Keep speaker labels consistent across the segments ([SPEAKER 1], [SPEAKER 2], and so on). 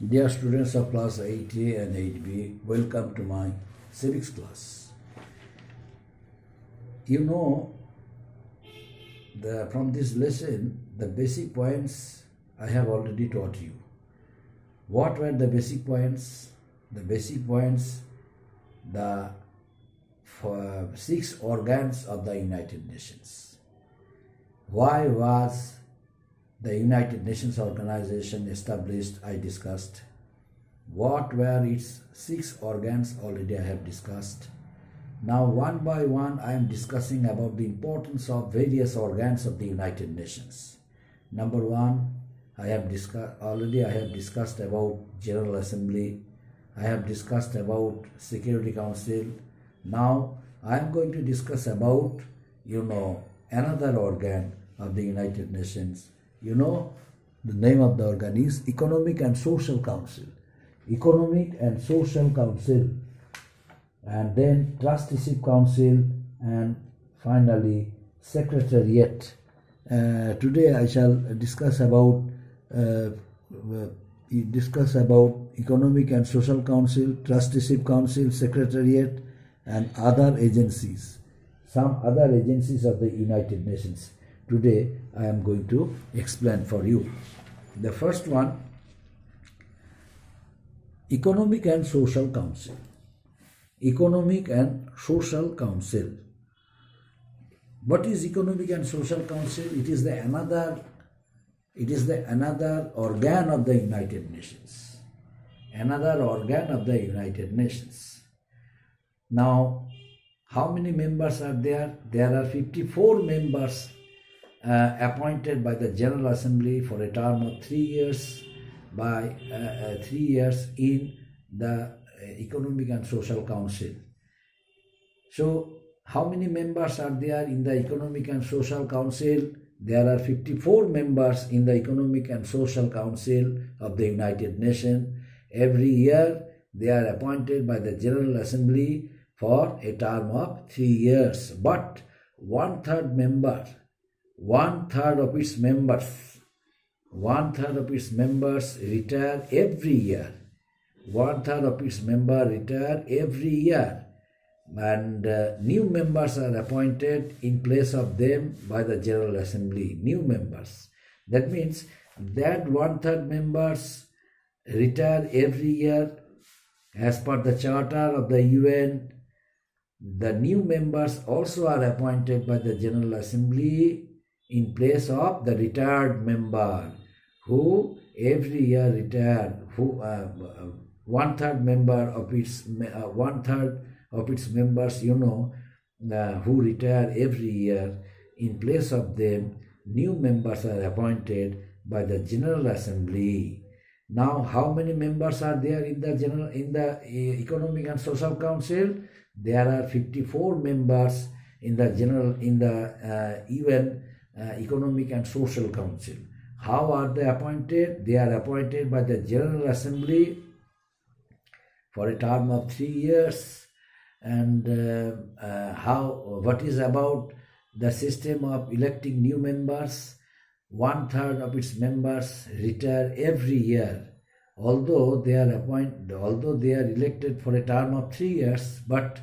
[SPEAKER 1] Dear students of class 8A and 8B, welcome to my civics class. You know, from this lesson, the basic points I have already taught you. What were the basic points? The basic points, the 6 organs of the United Nations. Why was the United Nations organization established? I discussed. What were its 6 organs? Already I have discussed. Now one by one I am discussing about the importance of various organs of the United Nations. Number 1, I have discussed about General Assembly. I have discussed about Security Council. Now I am going to discuss about, another organ of the United Nations. The name of the organ is Economic and Social Council. Economic and Social Council. And then Trustee Council, and finally Secretariat. Today I shall discuss about Economic and Social Council, Trustee Council, Secretariat, and other agencies. Some other agencies of the United Nations. Today I am going to explain for you. The first one, Economic and Social Council. Economic and Social Council. What is Economic and Social Council? It is the another organ of the United Nations. Another organ of the United Nations. Now, how many members are there? There are 54 members appointed by the General Assembly for a term of 3 years by 3 years in the Economic and Social Council. So, how many members are there in the Economic and Social Council? There are 54 members in the Economic and Social Council of the United Nations. Every year, they are appointed by the General Assembly for a term of 3 years. But one-third of its members retire every year. One-third of its members retire every year, and new members are appointed in place of them by the General Assembly. New members. That means that one-third members retire every year as per the Charter of the UN. The new members also are appointed by the General Assembly in place of the retired member who every year retire. One-third of its members, who retire every year. In place of them, new members are appointed by the General Assembly. Now, how many members are there in the Economic and Social Council? There are 54 members in the UN Economic and Social Council. How are they appointed? They are appointed by the General Assembly for a term of 3 years. And what is about the system of electing new members? One-third of its members retire every year. Although they are elected for a term of 3 years, but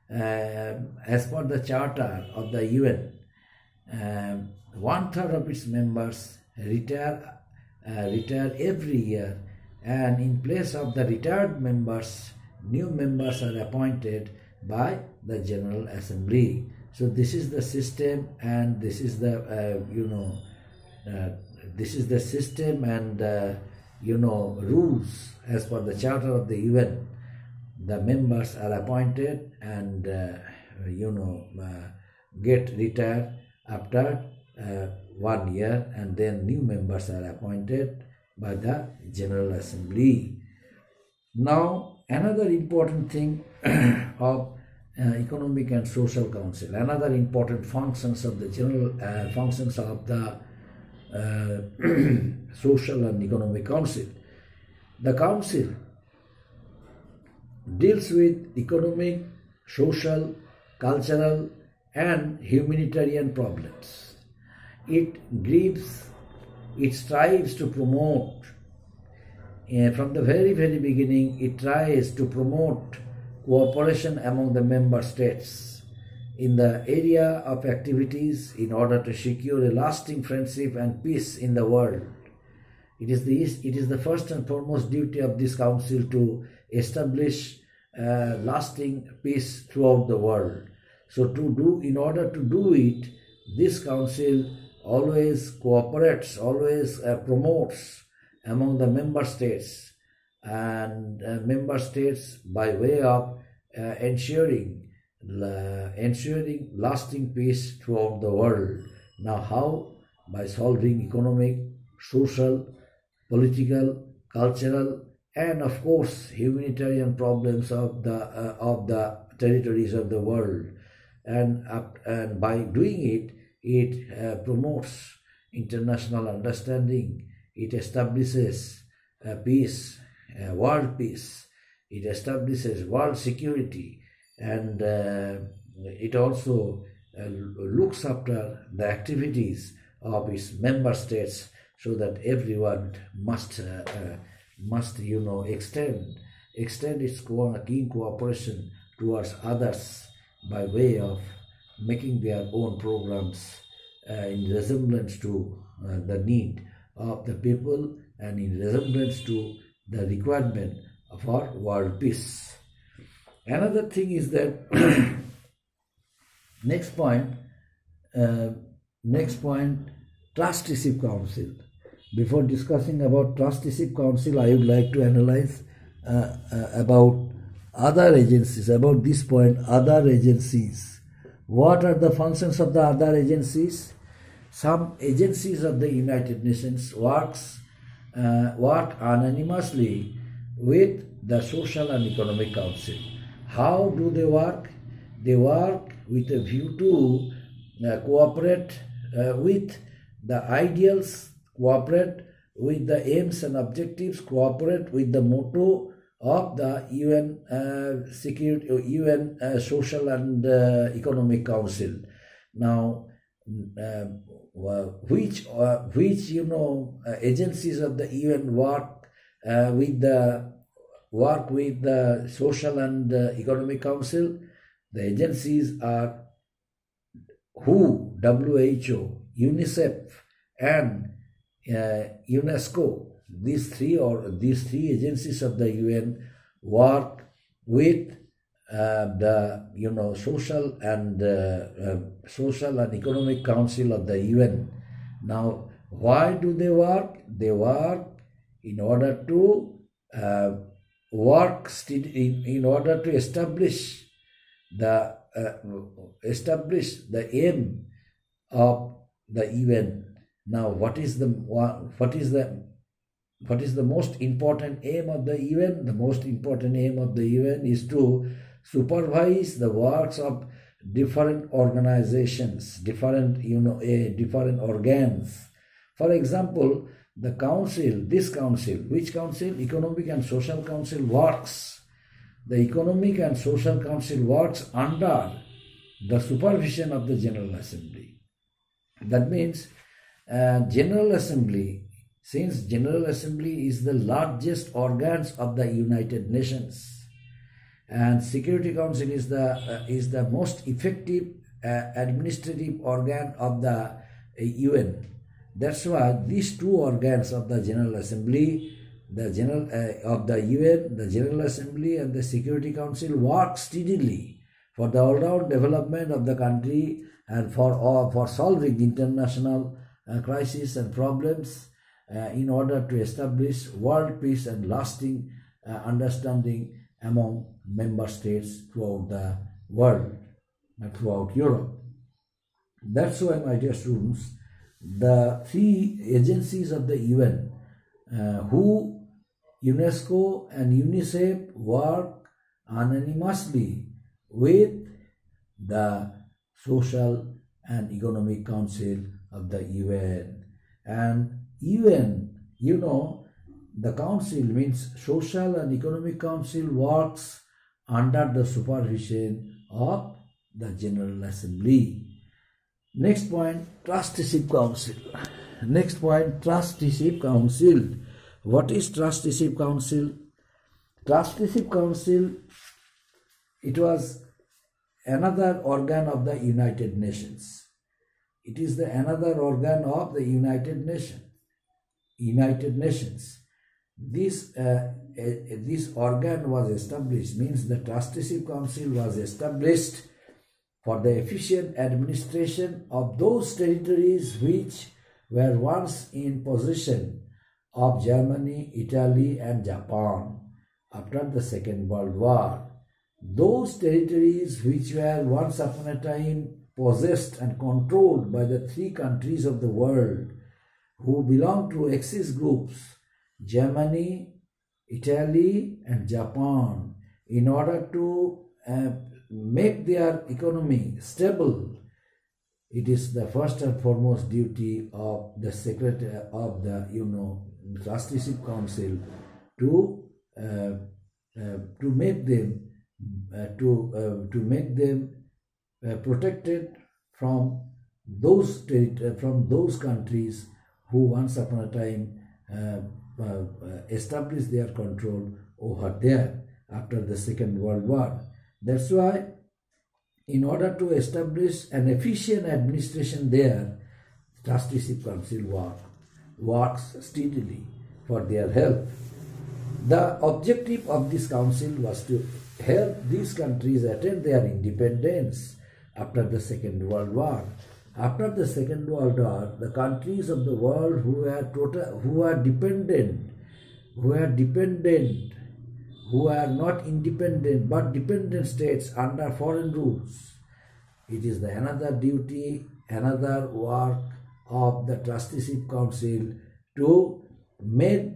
[SPEAKER 1] as per the Charter of the UN, one-third of its members retire every year, and in place of the retired members, new members are appointed by the General Assembly. So this is the system, and this is the system and rules as per the Charter of the UN. The members are appointed and get retired after 1 year, and then new members are appointed by the General Assembly. Now, another important thing of Economic and Social Council, another important functions of the Social and Economic Council. The Council deals with economic, social, cultural, and humanitarian problems. It strives to promote from the very beginning, it tries to promote cooperation among the member states in the area of activities in order to secure a lasting friendship and peace in the world. It is the first and foremost duty of this council to establish lasting peace throughout the world. So in order to do it, this council always cooperates, always promotes among the member states, and member states by way of ensuring lasting peace throughout the world. Now how? By solving economic, social, political, cultural, and of course humanitarian problems of the territories of the world, and by doing it, it promotes international understanding. It establishes peace, world peace. It establishes world security, and it also looks after the activities of its member states, so that everyone must extend its keen cooperation towards others by way of making their own programs in resemblance to the need of the people and in resemblance to the requirement for world peace. Another thing is that next point, Trusteeship Council. Before discussing about Trusteeship Council, I would like to analyze about other agencies. About this point, other agencies. What are the functions of the other agencies? Some agencies of the United Nations work anonymously with the Social and Economic Council. How do they work? They work with a view to cooperate with the ideals, cooperate with the aims and objectives, cooperate with the motto of the UN Social and Economic Council. Now, which agencies of the UN work with the Social and Economic Council? The agencies are WHO, UNICEF, and UNESCO. These three agencies of the UN work with the Social and Economic Council of the UN. Now, why do they work? They work in order to in order to establish the aim of the UN. Now, what is the most important aim of the UN? The most important aim of the UN is to supervise the works of different organizations, different organs. For example, the council, which council? Economic and Social Council works. The Economic and Social Council works under the supervision of the General Assembly. That means General Assembly, since General Assembly is the largest organs of the United Nations, and Security Council is the most effective administrative organ of the UN. That's why these two organs of the General Assembly, of the UN, the General Assembly and the Security Council work steadily for the all-round development of the country and for solving international crises and problems in order to establish world peace and lasting understanding among member states throughout the world and throughout Europe. That's why, my dear students, the three agencies of the UN, WHO, UNESCO and UNICEF, work anonymously with the Social and Economic Council of the UN. And UN, the council means Social and Economic Council works under the supervision of the General Assembly. Next point, Trusteeship Council. What is Trusteeship Council? Trusteeship Council, it was another organ of the United Nations. It is the another organ of the United Nations. This organ was established, means the Trusteeship Council was established for the efficient administration of those territories which were once in possession of Germany, Italy and Japan after the Second World War. Those territories which were once upon a time possessed and controlled by the three countries of the world who belong to Axis groups, Germany, Italy and Japan, in order to make their economy stable, it is the first and foremost duty of the Secretary of the Trusteeship Council to make them protected from those countries who once upon a time established their control over there after the Second World War. That's why, in order to establish an efficient administration there, the Trusteeship Council works steadily for their help. The objective of this council was to help these countries attain their independence after the Second World War. After the Second World War, the countries of the world who are not independent but dependent states under foreign rules. It is another duty, another work of the Trusteeship Council to make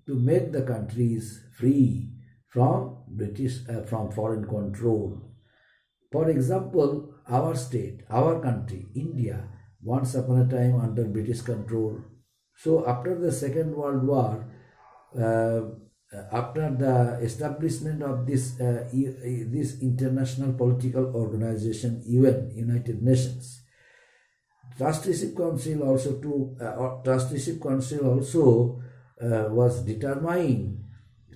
[SPEAKER 1] the countries free from foreign control. For example, our state, our country, India, once upon a time under British control. So after the Second World War, after the establishment of this international political organization, UN, United Nations, Trusteeship Council also was determined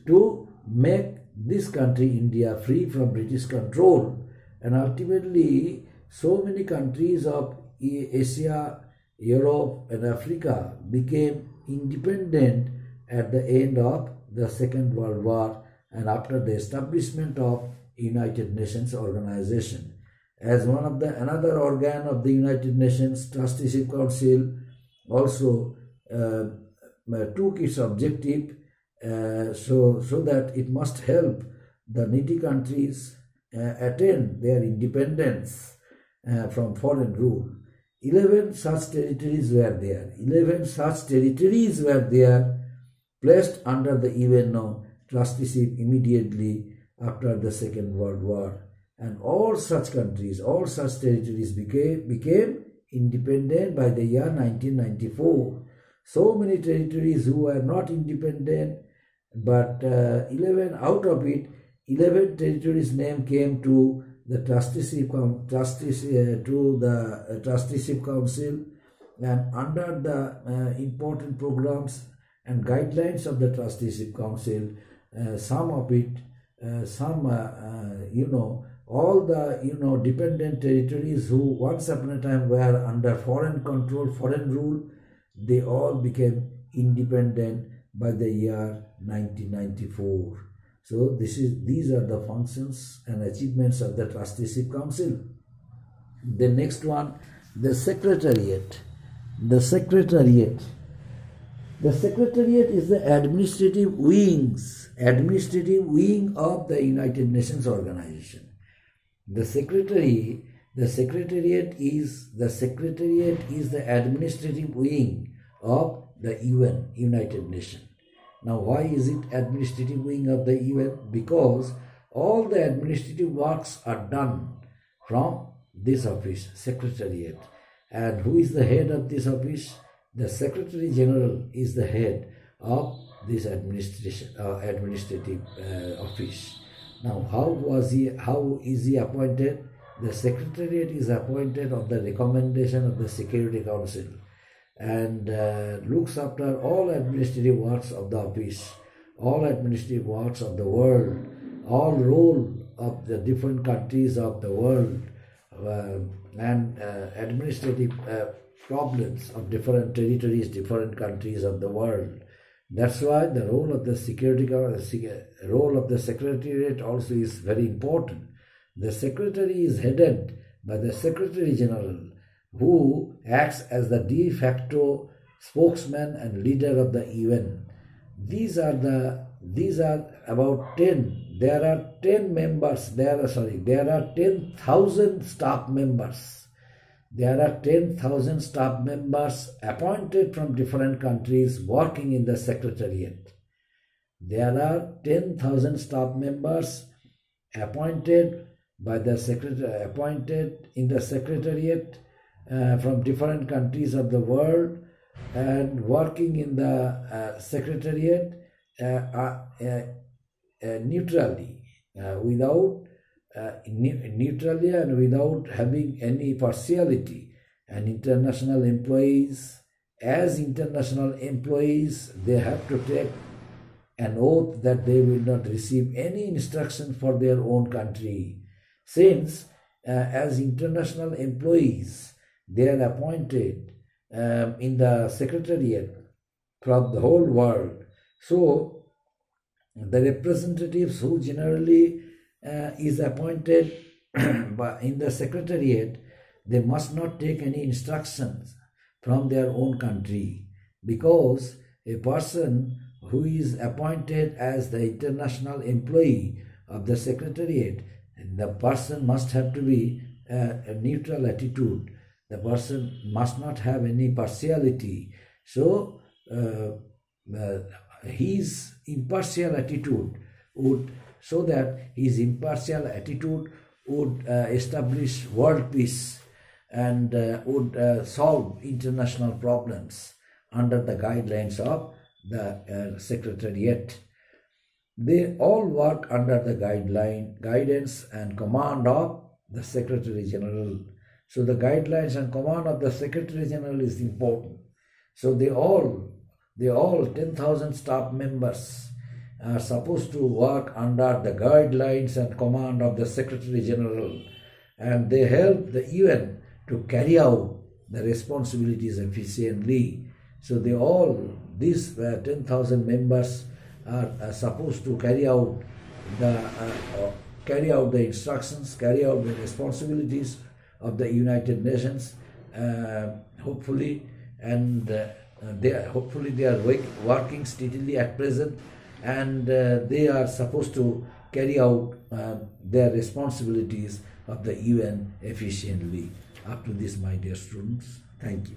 [SPEAKER 1] to make this country, India, free from British control. And ultimately, so many countries of Asia, Europe and Africa became independent at the end of the Second World War and after the establishment of United Nations organization. As another organ of the United Nations, Trusteeship Council also took its objective so that it must help the needy countries attain their independence from foreign rule. 11 such territories were there. 11 such territories were there placed under the UN trusteeship immediately after the Second World War. And all such countries, all such territories became independent by the year 1994. So many territories who were not independent, but 11 out of it, 11 territories' name came to the Trusteeship Council, and under the important programs and guidelines of the Trusteeship Council, some of it, all the dependent territories who once upon a time were under foreign control, foreign rule, they all became independent by the year 1994. So these are the functions and achievements of the Trusteeship Council. The next one, the Secretariat. The Secretariat is the administrative wing of the United Nations organization. The Secretariat is the administrative wing of the UN, United Nations. Now, why is it administrative wing of the UN? Because all the administrative works are done from this office, Secretariat. And who is the head of this office? The Secretary General is the head of this administrative office. Now, how is he appointed? The Secretariat is appointed on the recommendation of the Security Council. and looks after all administrative works of the office, all administrative works of the world, all role of the different countries of the world, and administrative problems of different territories, different countries of the world. That's why the role of the role of the Secretariat also is very important. The Secretary is headed by the Secretary General, who acts as the de facto spokesman and leader of the UN. These are about 10. There are 10 members. There are 10,000 staff members. There are 10,000 staff members appointed from different countries working in the Secretariat. There are 10,000 staff members appointed by the in the Secretariat from different countries of the world, and working in the Secretariat neutrally, neutrally and without having any partiality. And international employees, as international employees, they have to take an oath that they will not receive any instruction for their own country, since as international employees they are appointed in the Secretariat from the whole world. So the representatives who generally is appointed in the Secretariat, they must not take any instructions from their own country, because a person who is appointed as the international employee of the Secretariat, the person must have to be a neutral attitude. The person must not have any partiality. So his impartial attitude would establish world peace and would solve international problems under the guidelines of the Secretariat. They all work under the guidance and command of the Secretary General. So the guidelines and command of the Secretary General is important. So they all 10,000 staff members are supposed to work under the guidelines and command of the Secretary General, and they help the UN to carry out the responsibilities efficiently. So these 10,000 members are supposed to carry out the instructions, carry out the responsibilities of the United Nations, hopefully, and they are working steadily at present, and they are supposed to carry out their responsibilities of the UN efficiently. Up to this, my dear students, thank you.